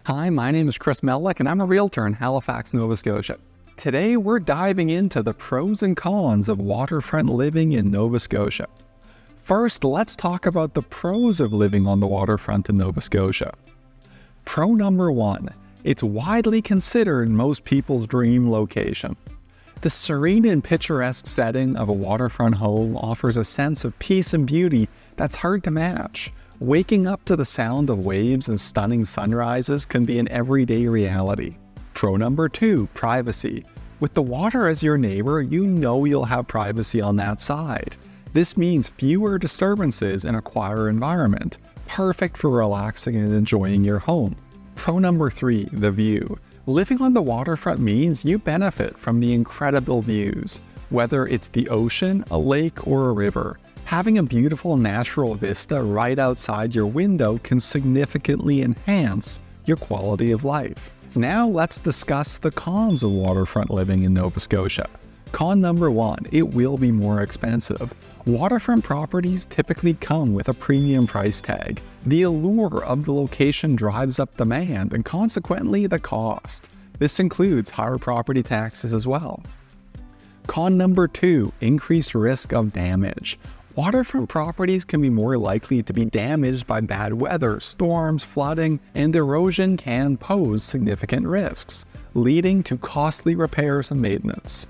Hi, my name is Chris Mellick, and I'm a realtor in Halifax, Nova Scotia. Today, we're diving into the pros and cons of waterfront living in Nova Scotia. First, let's talk about the pros of living on the waterfront in Nova Scotia. Pro number one, it's widely considered most people's dream location. The serene and picturesque setting of a waterfront home offers a sense of peace and beauty that's hard to match. Waking up to the sound of waves and stunning sunrises can be an everyday reality. Pro number two, privacy. With the water as your neighbor, you know you'll have privacy on that side. This means fewer disturbances in a quieter environment, perfect for relaxing and enjoying your home. Pro number three, the view. Living on the waterfront means you benefit from the incredible views. Whether it's the ocean, a lake, or a river, having a beautiful natural vista right outside your window can significantly enhance your quality of life. Now let's discuss the cons of waterfront living in Nova Scotia. Con number one, it will be more expensive. Waterfront properties typically come with a premium price tag. The allure of the location drives up demand and consequently the cost. This includes higher property taxes as well. Con number two, increased risk of damage. Waterfront properties can be more likely to be damaged by bad weather, storms, flooding, and erosion can pose significant risks, leading to costly repairs and maintenance.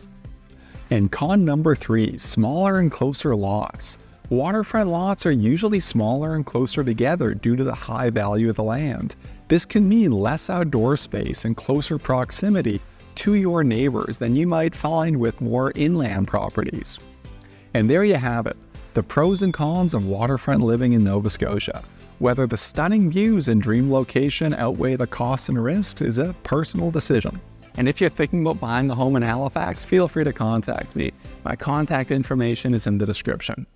And con number three, smaller and closer lots. Waterfront lots are usually smaller and closer together due to the high value of the land. This can mean less outdoor space and closer proximity to your neighbors than you might find with more inland properties. And there you have it. The pros and cons of waterfront living in Nova Scotia. Whether the stunning views and dream location outweigh the costs and risks is a personal decision. And if you're thinking about buying a home in Halifax, feel free to contact me. My contact information is in the description.